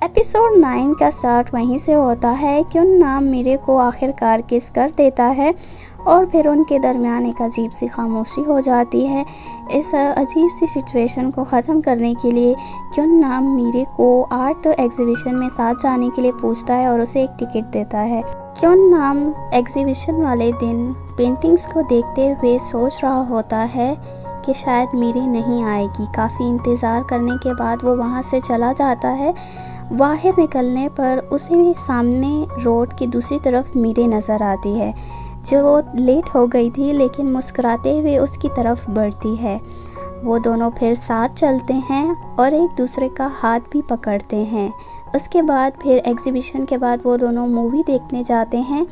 Episode 9 का start वहीं से होता है कि उन नाम मीरे को आखिरकार किस कर देता है और फिर उनके दरमियान एक अजीब सी खामोशी हो जाती है। इस अजीब सी सिचुएशन को ख़त्म करने के लिए क्यों नाम मीरे को आर्ट एग्जीबिशन में साथ जाने के लिए पूछता है और उसे एक टिकट देता है। क्यों नाम एग्जीबिशन वाले दिन पेंटिंग्स को देखते हुए सोच रहा होता है कि शायद मीरे नहीं आएगी। काफ़ी इंतज़ार करने के बाद वो वहाँ से चला जाता है। बाहर निकलने पर उसे सामने रोड की दूसरी तरफ मीरे नज़र आती है, जो लेट हो गई थी लेकिन मुस्कुराते हुए उसकी तरफ बढ़ती है। वो दोनों फिर साथ चलते हैं और एक दूसरे का हाथ भी पकड़ते हैं। उसके बाद फिर एग्जीबिशन के बाद वो दोनों मूवी देखने जाते हैं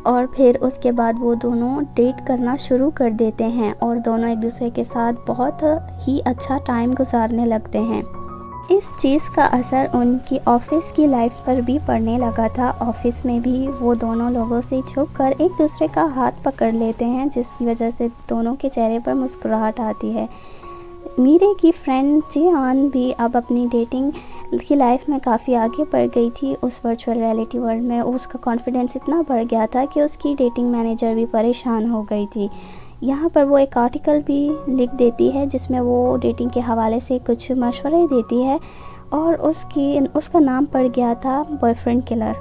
और फिर उसके बाद वो दोनों डेट करना शुरू कर देते हैं और दोनों एक दूसरे के साथ बहुत ही अच्छा टाइम गुजारने लगते हैं। इस चीज़ का असर उनकी ऑफ़िस की लाइफ पर भी पड़ने लगा था। ऑफ़िस में भी वो दोनों लोगों से छुपकर एक दूसरे का हाथ पकड़ लेते हैं, जिसकी वजह से दोनों के चेहरे पर मुस्कुराहट आती है। मीरे की फ्रेंड जियान भी अब अपनी डेटिंग की लाइफ में काफ़ी आगे बढ़ गई थी। उस वर्चुअल रियलिटी वर्ल्ड में उसका कॉन्फिडेंस इतना बढ़ गया था कि उसकी डेटिंग मैनेजर भी परेशान हो गई थी। यहाँ पर वो एक आर्टिकल भी लिख देती है जिसमें वो डेटिंग के हवाले से कुछ मशवरे देती है और उसका नाम पड़ गया था बॉयफ्रेंड किलर।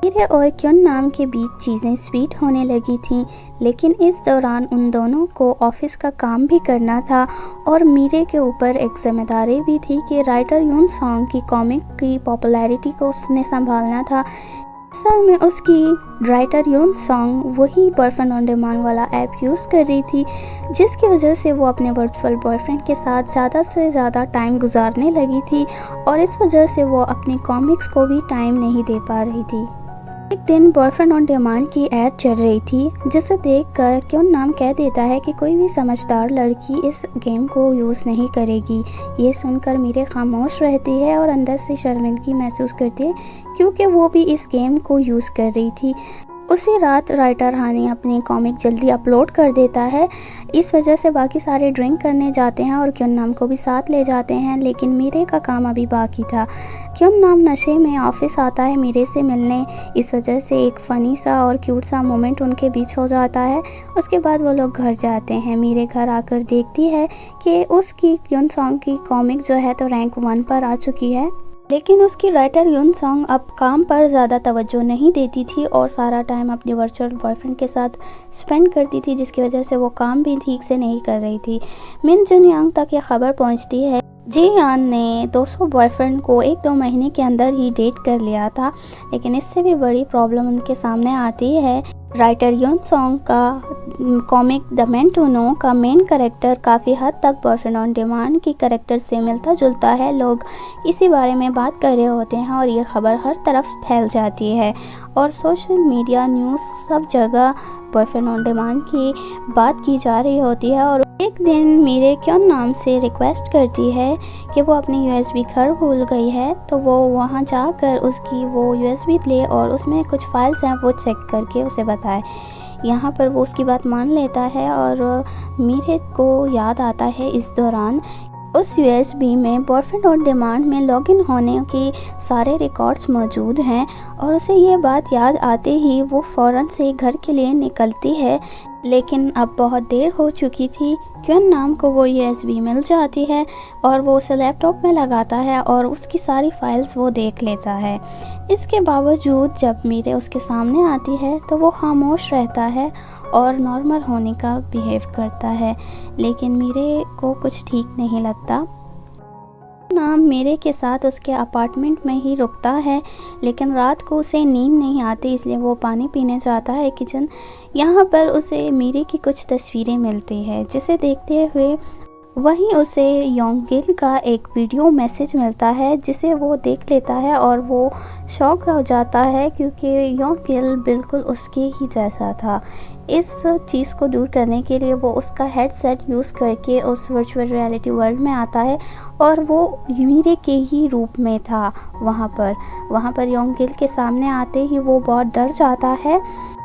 मीरे और क्यों नाम के बीच चीज़ें स्वीट होने लगी थीं, लेकिन इस दौरान उन दोनों को ऑफिस का काम भी करना था और मीरे के ऊपर एक जिम्मेदारी भी थी कि राइटर यून सॉन्ग की कॉमिक की पॉपुलैरिटी को उसने संभालना था। असल में उसकी राइटर यून सॉन्ग वही बॉयफ्रेंड ऑन डिमांड वाला ऐप यूज़ कर रही थी, जिसकी वजह से वो अपने वर्चुअल बॉयफ्रेंड के साथ ज़्यादा से ज़्यादा टाइम गुजारने लगी थी और इस वजह से वो अपनी कॉमिक्स को भी टाइम नहीं दे पा रही थी। एक दिन बॉयफ्रेंड ऑन डिमांड की ऐड चल रही थी, जिसे देखकर क्यों नाम कह देता है कि कोई भी समझदार लड़की इस गेम को यूज़ नहीं करेगी। ये सुनकर मीरे खामोश रहती है और अंदर से शर्मिंदगी महसूस करती है, क्योंकि वो भी इस गेम को यूज़ कर रही थी। उसी रात राइटर हानी अपनी कॉमिक जल्दी अपलोड कर देता है। इस वजह से बाकी सारे ड्रिंक करने जाते हैं और क्यों नाम को भी साथ ले जाते हैं, लेकिन मीरे का काम अभी बाकी था। क्यों नाम नशे में ऑफिस आता है मीरे से मिलने। इस वजह से एक फ़नी सा और क्यूट सा मोमेंट उनके बीच हो जाता है। उसके बाद वो लोग घर जाते हैं। मीरे घर आकर देखती है कि उसकी क्यों सॉन्ग की कॉमिक जो है तो रैंक 1 पर आ चुकी है, लेकिन उसकी राइटर यून सॉन्ग अब काम पर ज़्यादा तवज्जो नहीं देती थी और सारा टाइम अपने वर्चुअल बॉयफ्रेंड के साथ स्पेंड करती थी, जिसकी वजह से वो काम भी ठीक से नहीं कर रही थी। मिन जुनयांग तक ये खबर पहुंचती है जियान ने 200 बॉयफ्रेंड को 1-2 महीने के अंदर ही डेट कर लिया था, लेकिन इससे भी बड़ी प्रॉब्लम उनके सामने आती है। राइटर यून सॉन्ग का comic the man to know का मेन कैरेक्टर काफ़ी हद तक बॉयफ्रेंड ऑन डिमांड की कैरेक्टर से मिलता जुलता है। लोग इसी बारे में बात कर रहे होते हैं और ये खबर हर तरफ फैल जाती है और सोशल मीडिया न्यूज़ सब जगह बॉयफ्रेंड ऑन डिमांड की बात की जा रही होती है। और एक दिन मीरे क्यों नाम से रिक्वेस्ट करती है कि वो अपनी यूएसबी घर भूल गई है, तो वो वहाँ जाकर उसकी वो यूएसबी ले और उसमें कुछ फाइल्स हैं वो चेक करके उसे बताए। यहाँ पर वो उसकी बात मान लेता है और मीरे को याद आता है इस दौरान उस यूएसबी में बॉयफ्रेंड ऑन डिमांड में लॉगिन होने के सारे रिकॉर्ड्स मौजूद हैं और उसे ये बात याद आते ही वो फ़ौरन से घर के लिए निकलती है, लेकिन अब बहुत देर हो चुकी थी। क्यों नाम को वो यूएसबी मिल जाती है और वो उसे लैपटॉप में लगाता है और उसकी सारी फाइल्स वो देख लेता है। इसके बावजूद जब मीरे उसके सामने आती है तो वो खामोश रहता है और नॉर्मल होने का बिहेव करता है, लेकिन मीरे को कुछ ठीक नहीं लगता। नाम मीरे के साथ उसके अपार्टमेंट में ही रुकता है, लेकिन रात को उसे नींद नहीं आती, इसलिए वो पानी पीने जाता है किचन। यहाँ पर उसे मीरे की कुछ तस्वीरें मिलती है, जिसे देखते हुए वहीं उसे योंगिल का एक वीडियो मैसेज मिलता है, जिसे वो देख लेता है और वो शॉक हो जाता है क्योंकि योंगिल बिल्कुल उसके ही जैसा था। इस चीज़ को दूर करने के लिए वो उसका हेडसेट यूज़ करके उस वर्चुअल रियलिटी वर्ल्ड में आता है और वो मीरे के ही रूप में था। वहाँ पर योंगिल के सामने आते ही वो बहुत डर जाता है